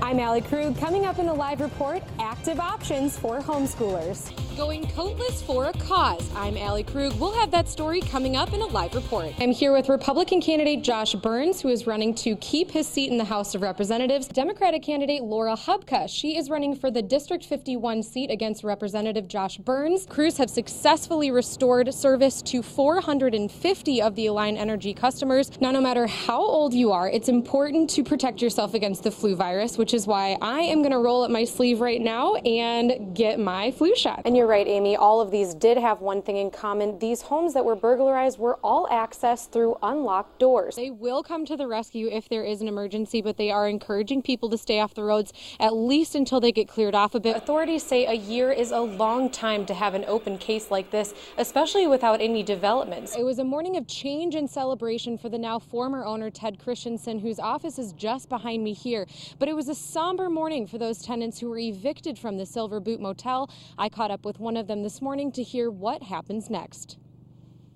I'm Allie Krug. Coming up in the live report, active options for homeschoolers. Going coatless for a cause. I'm Allie Krug. We'll have that story coming up in a live report. I'm here with Republican candidate Josh Burns, who is running to keep his seat in the House of Representatives. Democratic candidate Laura Hubka. She is running for the District 51 seat against Representative Josh Burns. Crews have successfully restored service to 450 of the Alliant Energy customers. Now, no matter how old you are, it's important to protect yourself against the flu virus, which is why I am going to roll up my sleeve right now and get my flu shot. And you're right, Amy, all of these did have one thing in common. These homes that were burglarized were all accessed through unlocked doors. They will come to the rescue if there is an emergency, but they are encouraging people to stay off the roads at least until they get cleared off a bit. Authorities say a year is a long time to have an open case like this, especially without any developments. It was a morning of change and celebration for the now former owner Ted Christensen, whose office is just behind me here. But it was a somber morning for those tenants who were evicted from the Silver Boot Motel. I caught up with one of them this morning to hear what happens next.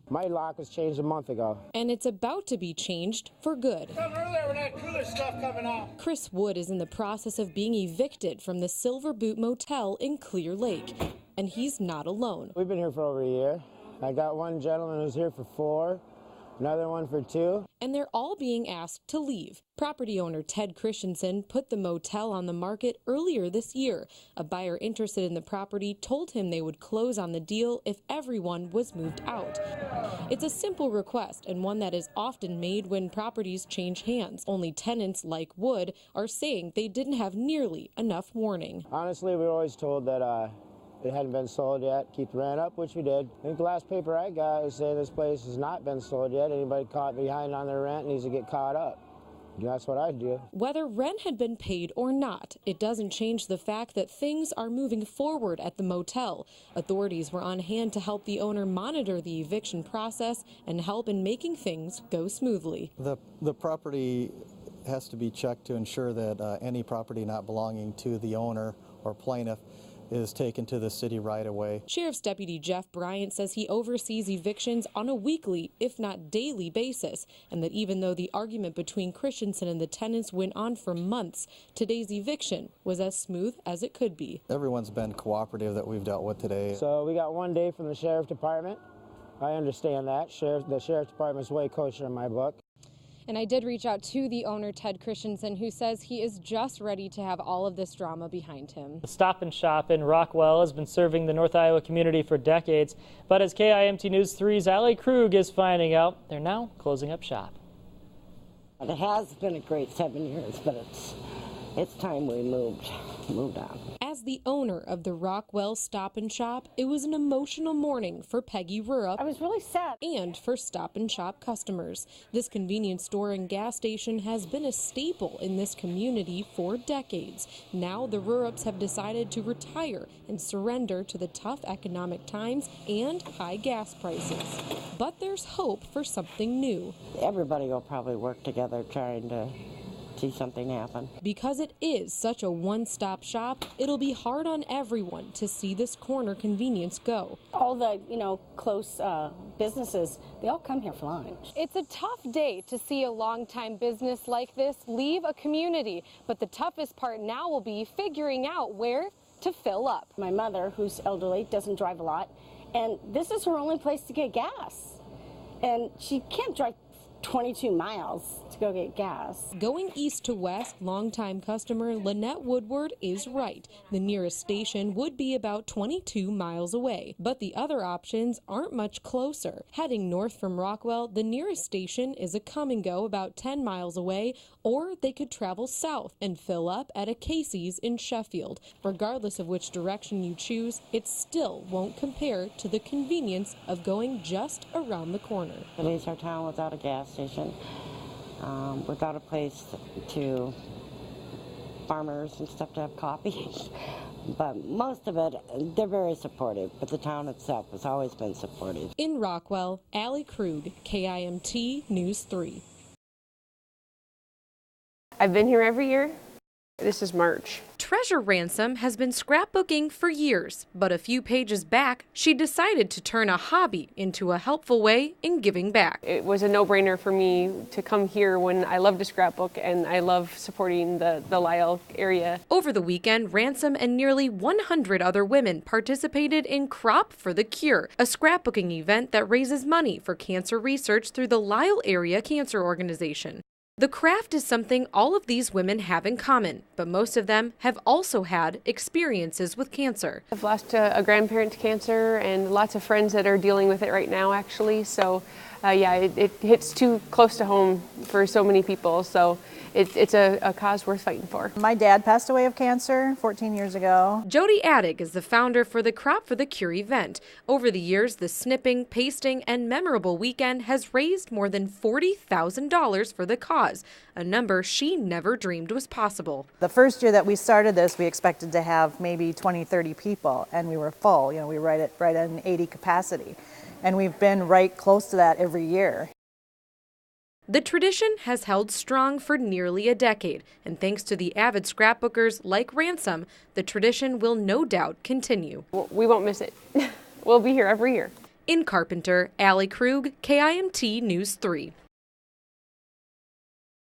My lock was changed a month ago. And it's about to be changed for good. Come earlier when that cooler stuff coming off. Chris Wood is in the process of being evicted from the Silver Boot Motel in Clear Lake. And he's not alone. We've been here for over a year. I got one gentleman who's here for 4, another one for 2. And they're all being asked to leave. Property owner Ted Christensen put the motel on the market earlier this year. A buyer interested in the property told him they would close on the deal if everyone was moved out. It's a simple request and one that is often made when properties change hands. Only tenants like Wood are saying they didn't have nearly enough warning. Honestly, we were always told that it hadn't been sold yet. Keep the rent up, which we did. I think the last paper I got was saying this place has not been sold yet. Anybody caught behind on their rent needs to get caught up. That's what I do. Whether rent had been paid or not, it doesn't change the fact that things are moving forward at the motel. Authorities were on hand to help the owner monitor the eviction process and help in making things go smoothly. The property has to be checked to ensure that any property not belonging to the owner or plaintiff is taken to the city right away. Sheriff's Deputy Jeff Bryant says he oversees evictions on a weekly, if not daily basis, and that even though the argument between Christensen and the tenants went on for months, today's eviction was as smooth as it could be. Everyone's been cooperative that we've dealt with today. So we got 1 day from the Sheriff's Department. I understand that. The Sheriff's Department's way kosher in my book. And I did reach out to the owner, Ted Christensen, who says he is just ready to have all of this drama behind him. The Stop and Shop in Rockwell has been serving the North Iowa community for decades, but as KIMT News 3's Allie Krug is finding out, they're now closing up shop. It has been a great 7 years, but it's time we moved on. As the owner of the Rockwell Stop and Shop, it was an emotional morning for Peggy Rurup. I was really sad. And for Stop and Shop customers. This convenience store and gas station has been a staple in this community for decades. Now the Rurups have decided to retire and surrender to the tough economic times and high gas prices. But there's hope for something new. Everybody will probably work together trying to see something happen. Because it is such a one-stop shop, it'll be hard on everyone to see this corner convenience go. All the, close businesses, they all come here for lunch. It's a tough day to see a longtime business like this leave a community, but the toughest part now will be figuring out where to fill up. My mother, who's elderly, doesn't drive a lot, and this is her only place to get gas. And she can't drive 22 miles to go get gas. Going east to west, longtime customer Lynette Woodward is right. The nearest station would be about 22 miles away, but the other options aren't much closer. Heading north from Rockwell, the nearest station is a come and go about 10 miles away, or they could travel south and fill up at a Casey's in Sheffield. Regardless of which direction you choose, it still won't compare to the convenience of going just around the corner. It leaves our town without a gas station, without a place to farmers and stuff to have coffee. But most of it, they're very supportive, but the town itself has always been supportive. In Rockwell, Allie Krug, KIMT News 3. I've been here every year This is March. Treasure Ransom has been scrapbooking for years, but a few pages back, she decided to turn a hobby into a helpful way in giving back. It was a no-brainer for me to come here when I love to scrapbook and I love supporting the Lyle area. Over the weekend, Ransom and nearly 100 other women participated in Crop for the Cure, a scrapbooking event that raises money for cancer research through the Lyle Area Cancer Organization. The craft is something all of these women have in common, but most of them have also had experiences with cancer. I've lost a grandparent to cancer and lots of friends that are dealing with it right now, actually. So, yeah, it hits too close to home for so many people. So it's a cause worth fighting for. My dad passed away of cancer 14 years ago. Jody Attig is the founder for the Crop for the Cure event. Over the years, the snipping, pasting, and memorable weekend has raised more than $40,000 for the cause, a number she never dreamed was possible. The first year that we started this, we expected to have maybe 20, 30 people, and we were full. You know, we were right at an 80 capacity, and we've been right close to that every year. The tradition has held strong for nearly a decade, and thanks to the avid scrapbookers like Ransom, the tradition will no doubt continue. We won't miss it. We'll be here every year. In Carpenter, Allie Krug, KIMT News 3.